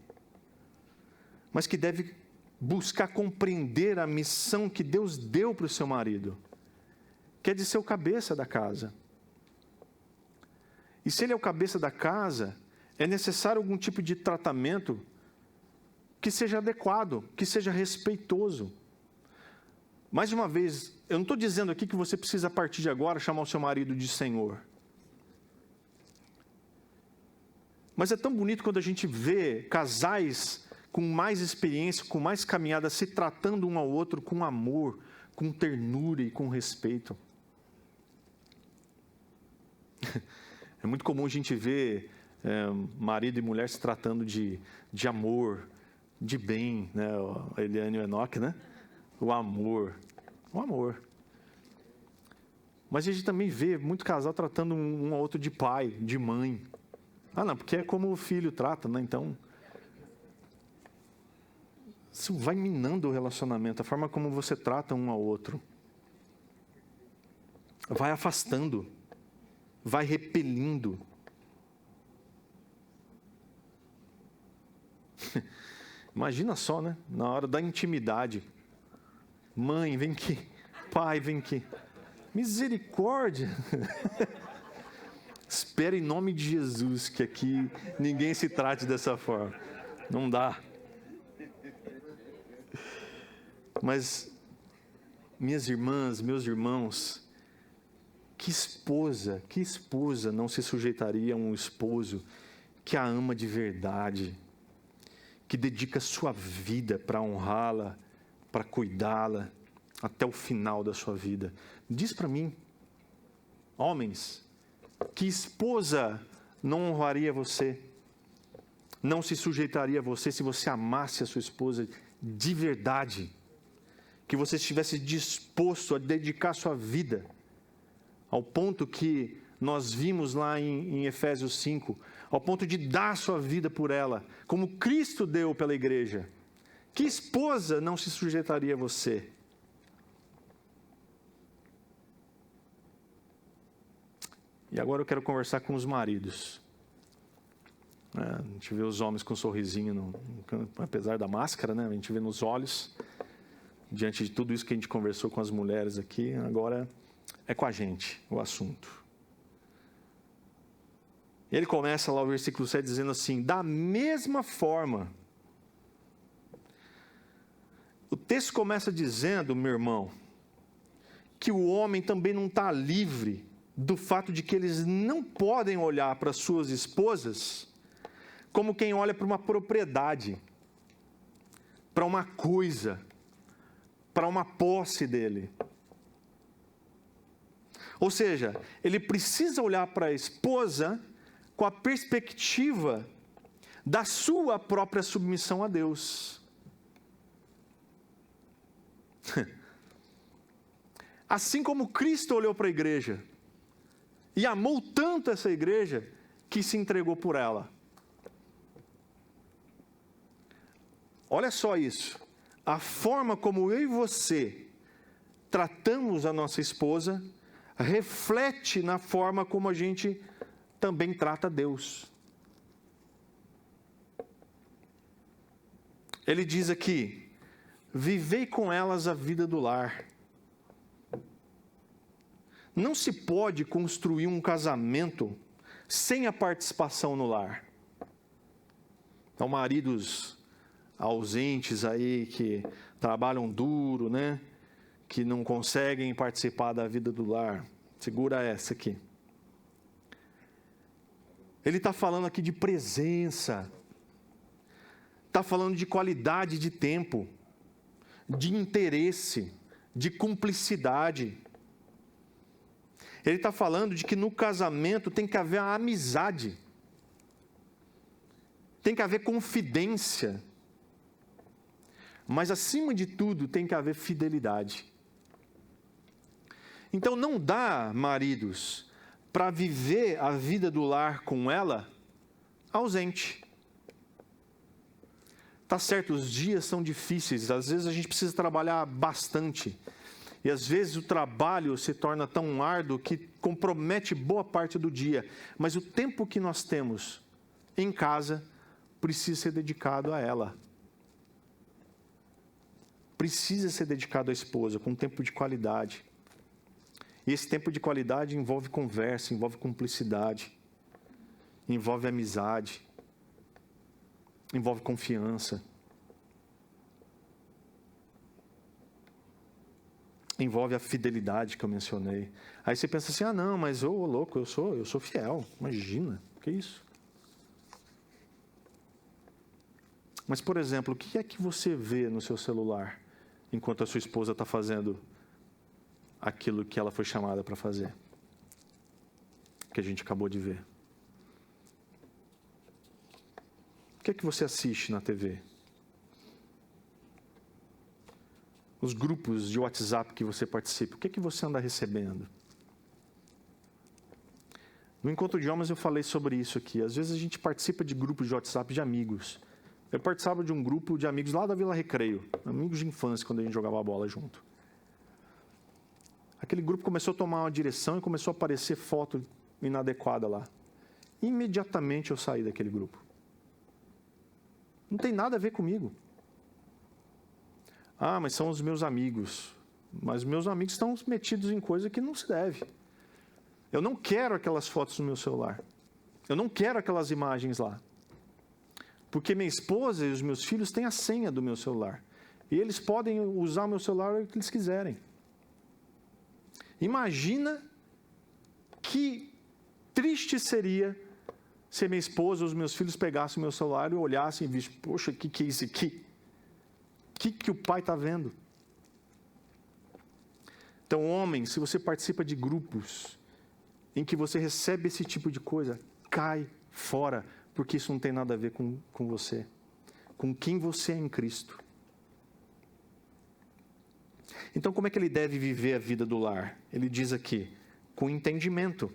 mas que deve buscar compreender a missão que Deus deu para o seu marido, que é de ser o cabeça da casa. E se ele é o cabeça da casa, é necessário algum tipo de tratamento que seja adequado, que seja respeitoso. Mais uma vez, eu não estou dizendo aqui que você precisa, a partir de agora, chamar o seu marido de Senhor. Mas é tão bonito quando a gente vê casais com mais experiência, com mais caminhada, se tratando um ao outro com amor, com ternura e com respeito. É muito comum a gente ver marido e mulher se tratando de amor, de bem, né? A Eliane e o Enoque, né? O amor. Mas a gente também vê muito casal tratando um ao outro de pai, de mãe. Não, porque é como o filho trata, né? Então, isso vai minando o relacionamento, a forma como você trata um ao outro. Vai afastando, vai repelindo. Imagina só, né? Na hora da intimidade. Mãe, vem aqui. Pai, vem aqui. Misericórdia. Espera em nome de Jesus que aqui ninguém se trate dessa forma. Não dá. Mas, minhas irmãs, meus irmãos, que esposa não se sujeitaria a um esposo que a ama de verdade, que dedica sua vida para honrá-la, para cuidá-la até o final da sua vida? Diz para mim, homens, que esposa não honraria você, não se sujeitaria a você se você amasse a sua esposa de verdade, que você estivesse disposto a dedicar sua vida, ao ponto que nós vimos lá em Efésios 5, ao ponto de dar sua vida por ela, como Cristo deu pela igreja. Que esposa não se sujeitaria a você? E agora eu quero conversar com os maridos. A gente vê os homens com um sorrisinho, apesar da máscara, né? A gente vê nos olhos, diante de tudo isso que a gente conversou com as mulheres aqui, agora é com a gente o assunto. E ele começa lá o versículo 7 dizendo assim: da mesma forma. O texto começa dizendo, meu irmão, que o homem também não está livre do fato de que eles não podem olhar para suas esposas como quem olha para uma propriedade, para uma coisa, para uma posse dele. Ou seja, ele precisa olhar para a esposa com a perspectiva da sua própria submissão a Deus. Assim como Cristo olhou para a igreja e amou tanto essa igreja que se entregou por ela. Olha só isso. A forma como eu e você tratamos a nossa esposa reflete na forma como a gente também trata Deus. Ele diz aqui: vivei com elas a vida do lar. Não se pode construir um casamento sem a participação no lar. Então, maridos ausentes aí, que trabalham duro, né? Que não conseguem participar da vida do lar. Segura essa aqui. Ele está falando aqui de presença. Está falando de qualidade de tempo, de interesse, de cumplicidade. Ele está falando de que no casamento tem que haver a amizade, tem que haver confidência, mas acima de tudo tem que haver fidelidade. Então não dá, maridos, para viver a vida do lar com ela ausente. Tá certo, os dias são difíceis, às vezes a gente precisa trabalhar bastante. E às vezes o trabalho se torna tão árduo que compromete boa parte do dia. Mas o tempo que nós temos em casa precisa ser dedicado a ela. Precisa ser dedicado à esposa, com um tempo de qualidade. E esse tempo de qualidade envolve conversa, envolve cumplicidade, envolve amizade, envolve confiança. Envolve a fidelidade que eu mencionei. Aí você pensa assim: não, mas ô louco, eu sou fiel. Imagina, que isso? Mas, por exemplo, o que é que você vê no seu celular enquanto a sua esposa está fazendo aquilo que ela foi chamada para fazer? Que a gente acabou de ver. que é que você assiste na TV? Os grupos de WhatsApp que você participa, o que é que você anda recebendo? No Encontro de Homens eu falei sobre isso aqui. Às vezes a gente participa de grupos de WhatsApp de amigos. Eu participava de um grupo de amigos lá da Vila Recreio, amigos de infância, quando a gente jogava bola junto. Aquele grupo começou a tomar uma direção e começou a aparecer foto inadequada lá. Imediatamente eu saí daquele grupo. Não tem nada a ver comigo. Ah, mas são os meus amigos. Mas meus amigos estão metidos em coisa que não se deve. Eu não quero aquelas fotos no meu celular. Eu não quero aquelas imagens lá. Porque minha esposa e os meus filhos têm a senha do meu celular. E eles podem usar o meu celular o que eles quiserem. Imagina que triste seria se minha esposa ou os meus filhos pegassem o meu celular e olhassem e vissem, poxa, o que é isso aqui? O que o pai está vendo? Então, homem, se você participa de grupos em que você recebe esse tipo de coisa, cai fora, porque isso não tem nada a ver com você, com quem você é em Cristo. Então, como é que ele deve viver a vida do lar? Ele diz aqui, com entendimento.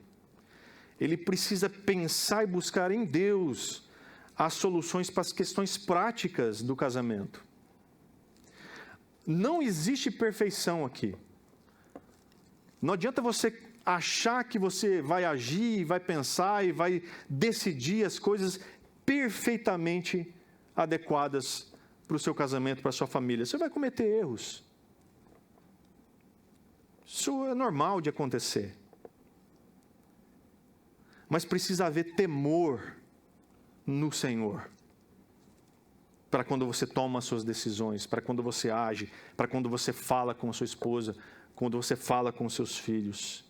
Ele precisa pensar e buscar em Deus as soluções para as questões práticas do casamento. Não existe perfeição aqui. Não adianta você achar que você vai agir, vai pensar e vai decidir as coisas perfeitamente adequadas para o seu casamento, para a sua família. Você vai cometer erros. Isso é normal de acontecer. Mas precisa haver temor no Senhor. Para quando você toma as suas decisões, para quando você age, para quando você fala com a sua esposa, quando você fala com os seus filhos.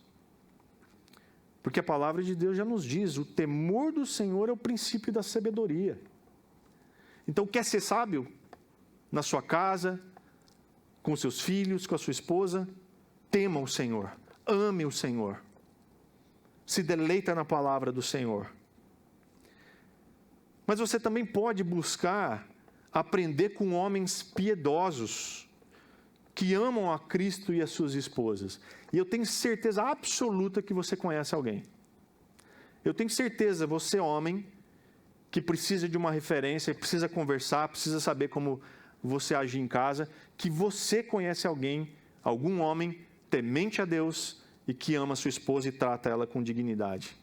Porque a palavra de Deus já nos diz, o temor do Senhor é o princípio da sabedoria. Então, quer ser sábio? Na sua casa, com os seus filhos, com a sua esposa, tema o Senhor, ame o Senhor. Se deleita na palavra do Senhor. Mas você também pode buscar aprender com homens piedosos, que amam a Cristo e as suas esposas. E eu tenho certeza absoluta que você conhece alguém. Eu tenho certeza, você homem, que precisa de uma referência, precisa conversar, precisa saber como você agir em casa, que você conhece alguém, algum homem temente a Deus e que ama a sua esposa e trata ela com dignidade,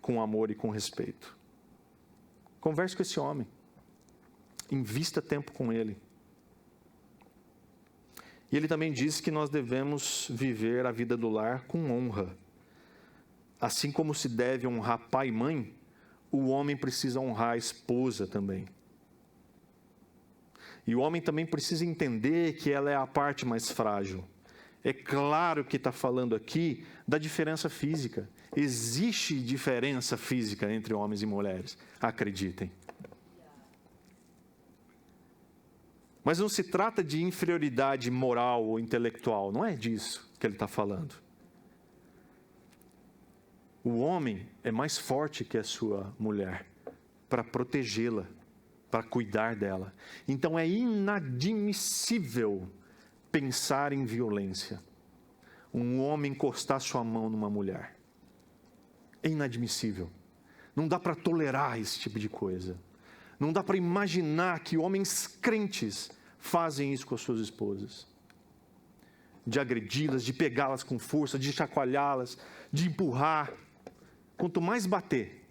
com amor e com respeito. Converse com esse homem. Invista tempo com ele. E ele também diz que nós devemos viver a vida do lar com honra. Assim como se deve honrar pai e mãe, o homem precisa honrar a esposa também. E o homem também precisa entender que ela é a parte mais frágil. É claro que está falando aqui da diferença física. Existe diferença física entre homens e mulheres, acreditem. Mas não se trata de inferioridade moral ou intelectual, não é disso que ele está falando. O homem é mais forte que a sua mulher para protegê-la, para cuidar dela. Então é inadmissível pensar em violência. Um homem encostar sua mão numa mulher. É inadmissível. Não dá para tolerar esse tipo de coisa. Não dá para imaginar que homens crentes fazem isso com as suas esposas. De agredi-las, de pegá-las com força, de chacoalhá-las, de empurrar. Quanto mais bater,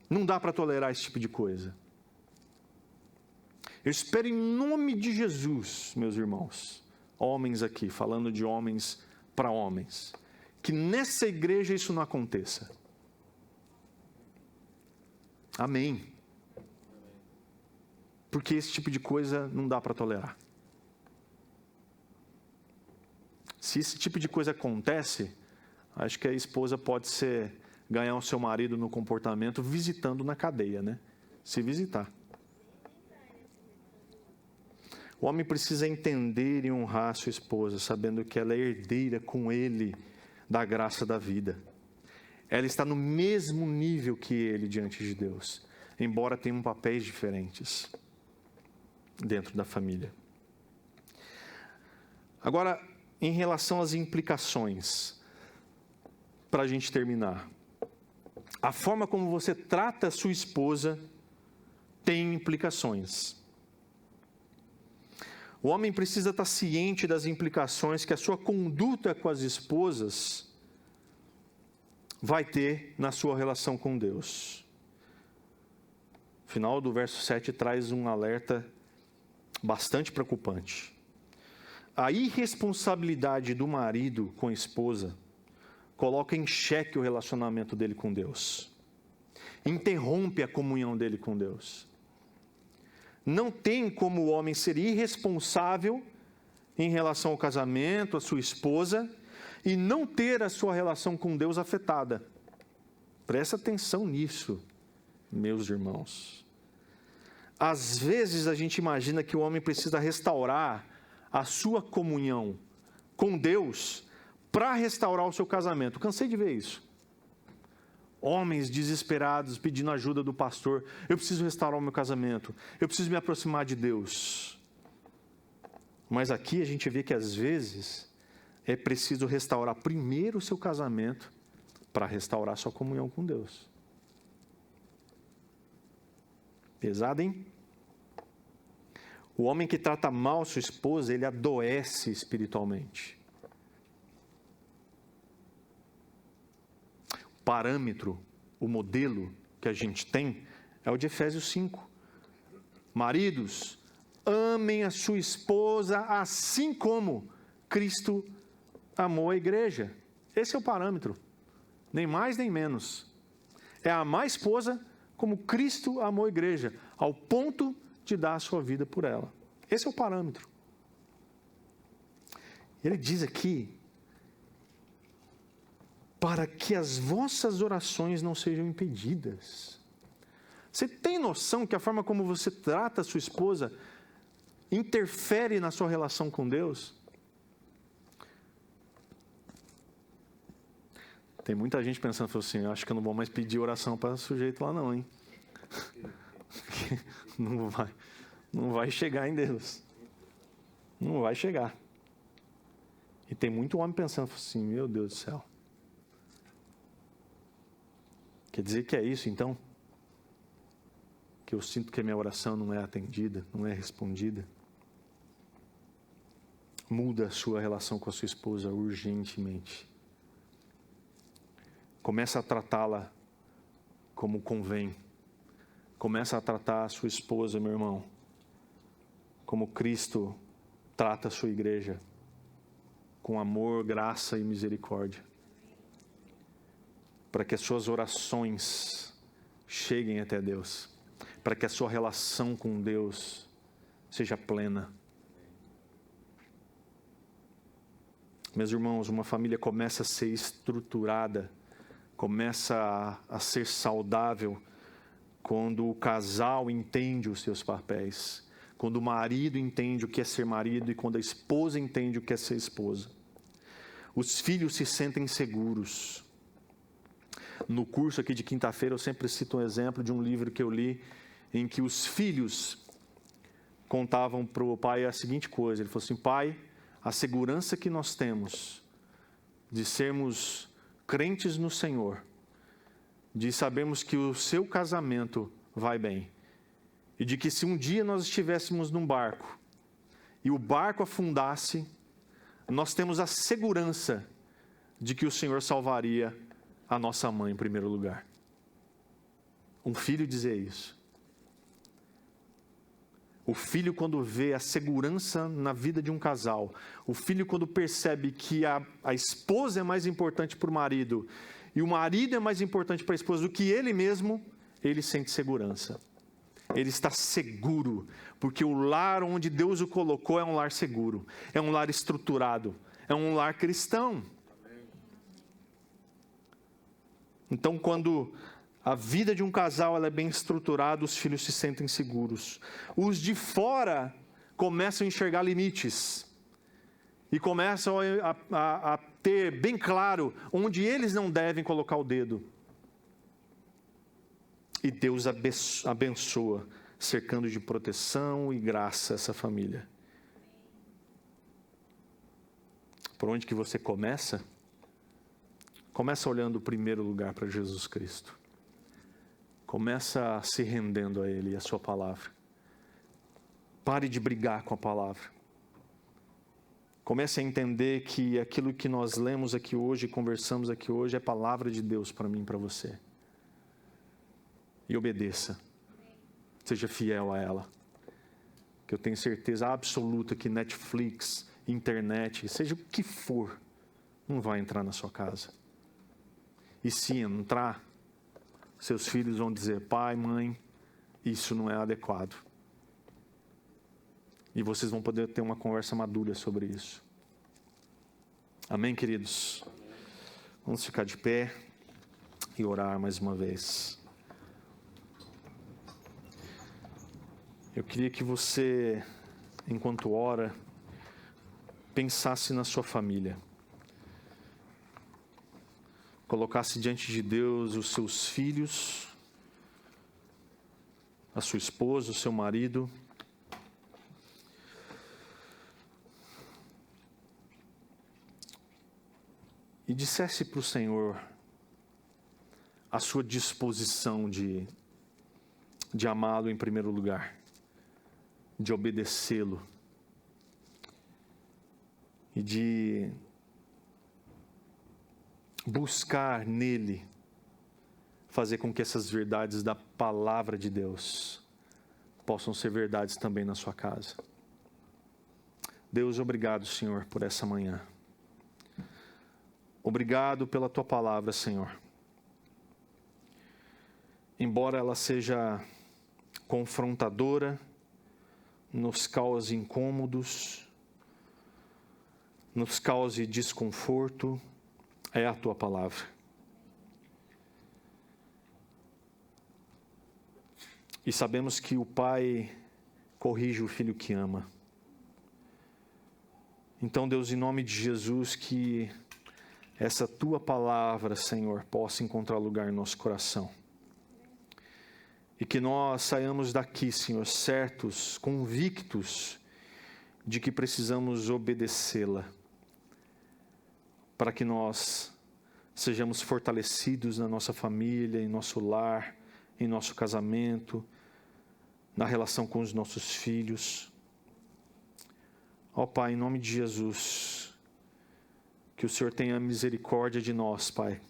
não dá para tolerar esse tipo de coisa. Eu espero em nome de Jesus, meus irmãos, homens aqui, falando de homens para homens, que nessa igreja isso não aconteça. Amém. Porque esse tipo de coisa não dá para tolerar. Se esse tipo de coisa acontece, acho que a esposa pode ganhar o seu marido no comportamento visitando na cadeia, né? Se visitar. O homem precisa entender e honrar a sua esposa, sabendo que ela é herdeira com ele da graça da vida. Ela está no mesmo nível que ele diante de Deus, embora tenham papéis diferentes dentro da família. Agora, em relação às implicações, para a gente terminar. A forma como você trata a sua esposa tem implicações. O homem precisa estar ciente das implicações que a sua conduta com as esposas vai ter na sua relação com Deus. O final do verso 7 traz um alerta bastante preocupante. A irresponsabilidade do marido com a esposa coloca em xeque o relacionamento dele com Deus. Interrompe a comunhão dele com Deus. Não tem como o homem ser irresponsável em relação ao casamento, à sua esposa, e não ter a sua relação com Deus afetada. Presta atenção nisso, meus irmãos. Às vezes a gente imagina que o homem precisa restaurar a sua comunhão com Deus para restaurar o seu casamento. Cansei de ver isso. Homens desesperados pedindo ajuda do pastor. Eu preciso restaurar o meu casamento. Eu preciso me aproximar de Deus. Mas aqui a gente vê que às vezes é preciso restaurar primeiro o seu casamento para restaurar sua comunhão com Deus. Pesado, hein? O homem que trata mal sua esposa, ele adoece espiritualmente. O parâmetro, o modelo que a gente tem é o de Efésios 5. Maridos, amem a sua esposa assim como Cristo amou a igreja. Esse é o parâmetro. Nem mais nem menos. É amar a esposa como Cristo amou a igreja, ao ponto de dar a sua vida por ela. Esse é o parâmetro. Ele diz aqui, para que as vossas orações não sejam impedidas. Você tem noção que a forma como você trata a sua esposa interfere na sua relação com Deus? Tem muita gente pensando assim, acho que eu não vou mais pedir oração para sujeito lá não, hein? Não vai chegar em Deus. Não vai chegar. E tem muito homem pensando assim, meu Deus do céu. Quer dizer que é isso então? Que eu sinto que a minha oração não é atendida, não é respondida? Muda a sua relação com a sua esposa urgentemente. Começa a tratá-la como convém. Começa a tratar a sua esposa, meu irmão, como Cristo trata a sua igreja, com amor, graça e misericórdia. Para que as suas orações cheguem até Deus. Para que a sua relação com Deus seja plena. Meus irmãos, uma família começa a ser estruturada, começa a ser saudável, quando o casal entende os seus papéis, quando o marido entende o que é ser marido e quando a esposa entende o que é ser esposa. Os filhos se sentem seguros. No curso aqui de quinta-feira eu sempre cito um exemplo de um livro que eu li, em que os filhos contavam para o pai a seguinte coisa, ele falou assim, pai, a segurança que nós temos de sermos crentes no Senhor, de sabermos que o seu casamento vai bem, e de que se um dia nós estivéssemos num barco, e o barco afundasse, nós temos a segurança de que o Senhor salvaria a nossa mãe em primeiro lugar. Um filho dizer isso. O filho, quando vê a segurança na vida de um casal, o filho, quando percebe que a esposa é mais importante para o marido, e o marido é mais importante para a esposa do que ele mesmo, ele sente segurança. Ele está seguro, porque o lar onde Deus o colocou é um lar seguro, é um lar estruturado, é um lar cristão. Então, quando a vida de um casal ela é bem estruturada, os filhos se sentem seguros. Os de fora começam a enxergar limites e começam a ter bem claro onde eles não devem colocar o dedo. E Deus abençoa, cercando de proteção e graça essa família. Por onde que você começa? Começa olhando o primeiro lugar para Jesus Cristo. Começa se rendendo a Ele e a sua palavra. Pare de brigar com a palavra. Comece a entender que aquilo que nós lemos aqui hoje, conversamos aqui hoje, é palavra de Deus para mim e para você. E obedeça. Seja fiel a ela. Que eu tenho certeza absoluta que Netflix, internet, seja o que for, não vai entrar na sua casa. E se entrar, seus filhos vão dizer: pai, mãe, isso não é adequado. E vocês vão poder ter uma conversa madura sobre isso. Amém, queridos? Vamos ficar de pé e orar mais uma vez. Eu queria que você, enquanto ora, pensasse na sua família. Colocasse diante de Deus os seus filhos, a sua esposa, o seu marido. E dissesse para o Senhor a sua disposição de amá-lo em primeiro lugar, de obedecê-lo e de buscar nele fazer com que essas verdades da palavra de Deus possam ser verdades também na sua casa. Deus, obrigado, Senhor, por essa manhã. Obrigado pela tua palavra, Senhor. Embora ela seja confrontadora, nos cause incômodos, nos cause desconforto, é a tua palavra. E sabemos que o Pai corrige o filho que ama. Então, Deus, em nome de Jesus, que essa tua palavra, Senhor, possa encontrar lugar em nosso coração. E que nós saiamos daqui, Senhor, certos, convictos de que precisamos obedecê-la, para que nós sejamos fortalecidos na nossa família, em nosso lar, em nosso casamento, na relação com os nossos filhos. Ó Pai, em nome de Jesus, que o Senhor tenha misericórdia de nós, Pai,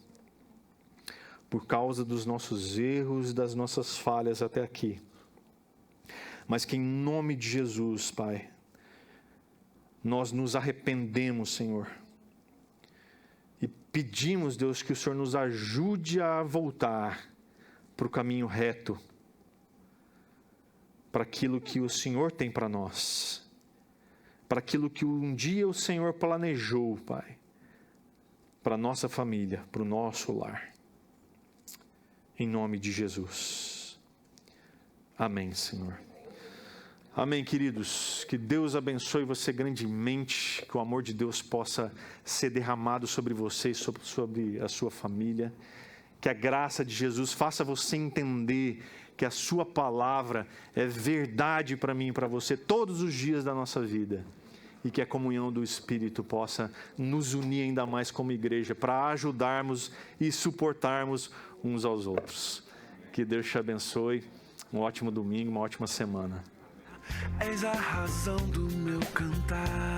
por causa dos nossos erros, das nossas falhas até aqui. Mas que em nome de Jesus, Pai, nós nos arrependemos, Senhor, e pedimos, Deus, que o Senhor nos ajude a voltar para o caminho reto, para aquilo que o Senhor tem para nós, para aquilo que um dia o Senhor planejou, Pai, para a nossa família, para o nosso lar. Em nome de Jesus. Amém, Senhor. Amém, queridos. Que Deus abençoe você grandemente, que o amor de Deus possa ser derramado sobre você e sobre a sua família. Que a graça de Jesus faça você entender que a sua palavra é verdade para mim e para você todos os dias da nossa vida. E que a comunhão do Espírito possa nos unir ainda mais como igreja para ajudarmos e suportarmos uns aos outros. Que Deus te abençoe. Um ótimo domingo, uma ótima semana. És a razão do meu cantar.